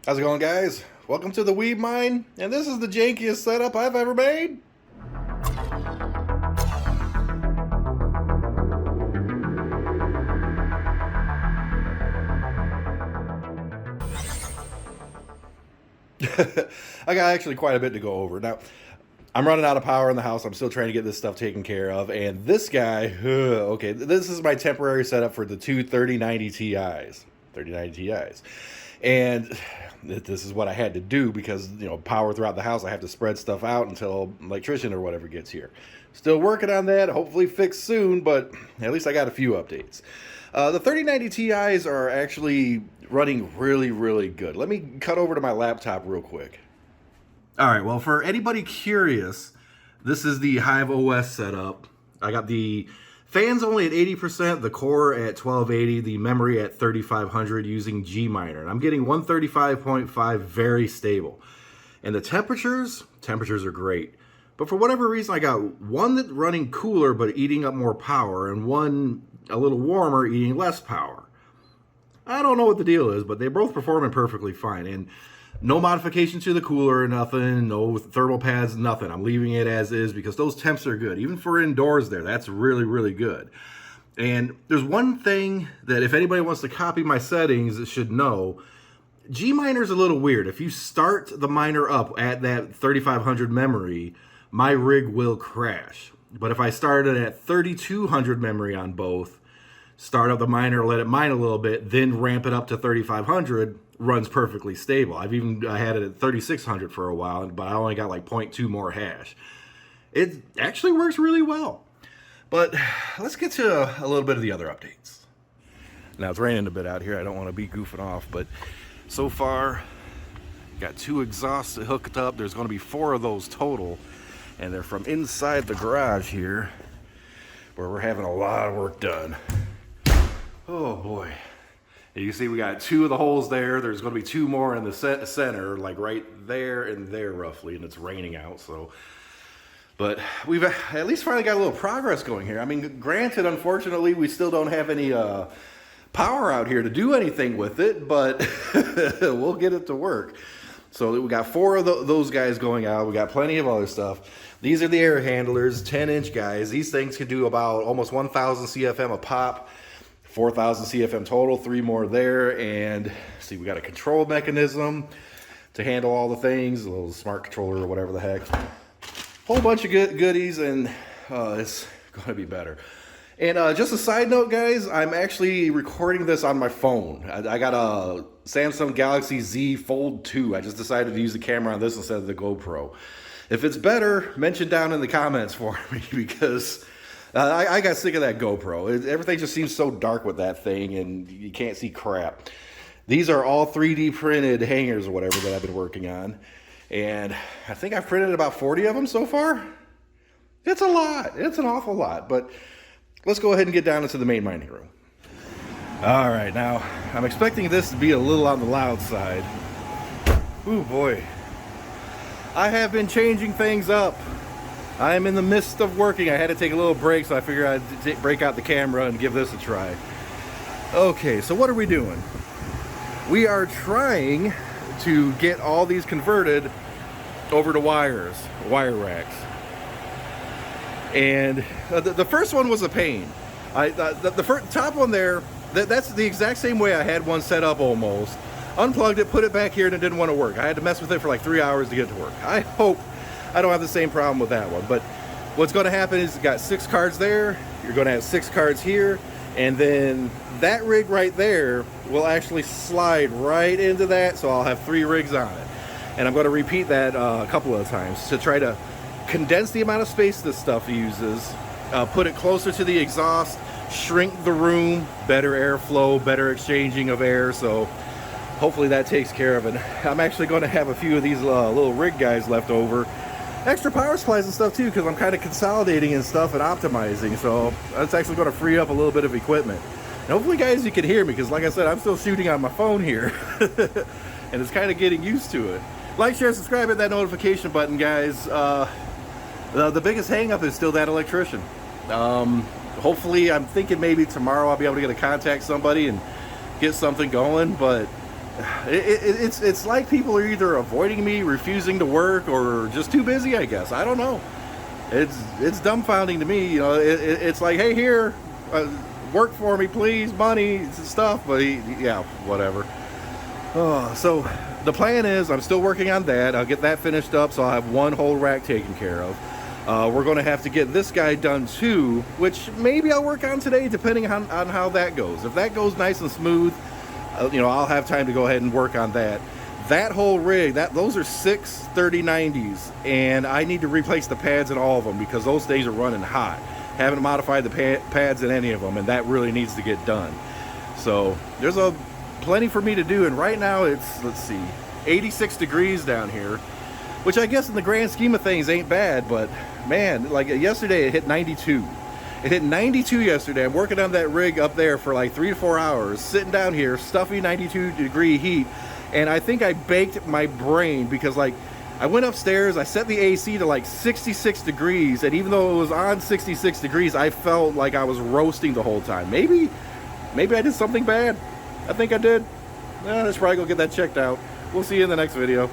How's it going, guys? Welcome to the Weeb Mine, and this is the jankiest setup I've ever made. I got actually quite a bit to go over. Now, I'm running out of power in the house. I'm still trying to get this stuff taken care of. And this guy, okay, this is my temporary setup for the two 3090 Ti's. 3090 Ti's. And this is what I had to do because, you know, power throughout the house. I have to spread stuff out until electrician or whatever gets here. Still working on that. Hopefully fixed soon, but at least I got a few updates. The 3090 Ti's are actually running really good. Let me cut over to my laptop real quick. All right, well, for anybody curious, this is the Hive OS setup. I got the fans only at 80%, the core at 1280, the memory at 3500 using Gminer. And I'm getting 135.5 very stable. And the temperatures are great. But for whatever reason, I got one that's running cooler but eating up more power, and one a little warmer eating less power. I don't know what the deal is, but they're both performing perfectly fine. And no modification to the cooler, nothing, no thermal pads, nothing. I'm leaving it as is because those temps are good. Even for indoors there, that's really good. And there's one thing that if anybody wants to copy my settings, it should know. Gminer's a little weird. If you start the miner up at that 3500 memory, my rig will crash. But if I start it at 3200 memory on both, start up the miner, let it mine a little bit, then ramp it up to 3500, runs perfectly stable. I had it at 3600 for a while, but I only got like 0.2 more hash. It actually works really well. But let's get to a little bit of the other updates. Now it's raining a bit out here. I don't want to be goofing off, but so far got 2 exhausts hooked up. There's going to be 4 of those total, and they're from inside the garage here where we're having a lot of work done. Oh boy. You see we got 2 of the holes there. There's going to be 2 more in the center, like right there and there roughly, and it's raining out, so. But we've at least finally got a little progress going here. I mean, granted, unfortunately, we still don't have any power out here to do anything with it, but we'll get it to work. So we got 4 of those guys going out. We got plenty of other stuff. These are the air handlers, 10-inch guys. These things could do about almost 1,000 CFM a pop. 4,000 CFM total, 3 more there, and see, we got a control mechanism to handle all the things, a little smart controller or whatever the heck. Whole bunch of goodies, and it's going to be better. And just a side note, guys, I'm actually recording this on my phone. I got a Samsung Galaxy Z Fold 2. I just decided to use the camera on this instead of the GoPro. If it's better, mention down in the comments for me, because I got sick of that GoPro. Everything just seems so dark with that thing, and you can't see crap. These are all 3D printed hangers or whatever that I've been working on. And I think I've printed about 40 of them so far. It's a lot. It's an awful lot. But let's go ahead and get down into the main mining room. All right, now I'm expecting this to be a little on the loud side. Ooh, boy. I have been changing things up. I am in the midst of working. I had to take a little break, so I figured I'd break out the camera and give this a try. Okay, so what are we doing? We are trying to get all these converted over to wire racks. And the first one was a pain. The top one there, that's the exact same way I had one set up almost. Unplugged it, put it back here, and it didn't want to work. I had to mess with it for like 3 hours to get it to work. I hope I don't have the same problem with that one, but what's going to happen is you got 6 cards there, you're going to have 6 cards here, and then that rig right there will actually slide right into that, so I'll have 3 rigs on it. And I'm going to repeat that a couple of times to try to condense the amount of space this stuff uses, put it closer to the exhaust, shrink the room, better airflow, better exchanging of air, so hopefully that takes care of it. I'm actually going to have a few of these little rig guys left over. Extra power supplies and stuff too, because I'm kind of consolidating and stuff and optimizing, so that's actually going to free up a little bit of equipment. And hopefully, guys, you can hear me, because like I said, I'm still shooting on my phone here and it's kind of getting used to it. Like, share, subscribe, hit that notification button, guys. The biggest hang up is still that electrician. Hopefully, I'm thinking maybe tomorrow I'll be able to get to contact somebody and get something going, but It's like people are either avoiding me, refusing to work, or just too busy, I guess. I don't know. It's dumbfounding to me. You know, it's like, hey, here, work for me, please, money, stuff. But yeah, whatever. So the plan is I'm still working on that. I'll get that finished up, so I'll have one whole rack taken care of. We're going to have to get this guy done too, which maybe I'll work on today, depending on how that goes. If that goes nice and smooth, you know, I'll have time to go ahead and work on that. That whole rig, those are 6 3090s, and I need to replace the pads in all of them because those things are running hot. Haven't modified the pads in any of them, and that really needs to get done. So there's plenty for me to do, and right now it's, let's see, 86 degrees down here, which I guess in the grand scheme of things ain't bad, but man, like yesterday it hit 92. It hit 92 yesterday. I'm working on that rig up there for like 3 to 4 hours, sitting down here, stuffy 92-degree heat, and I think I baked my brain because, like, I went upstairs, I set the AC to like 66 degrees, and even though it was on 66 degrees, I felt like I was roasting the whole time. Maybe I did something bad. I think I did. Let's probably go get that checked out. We'll see you in the next video.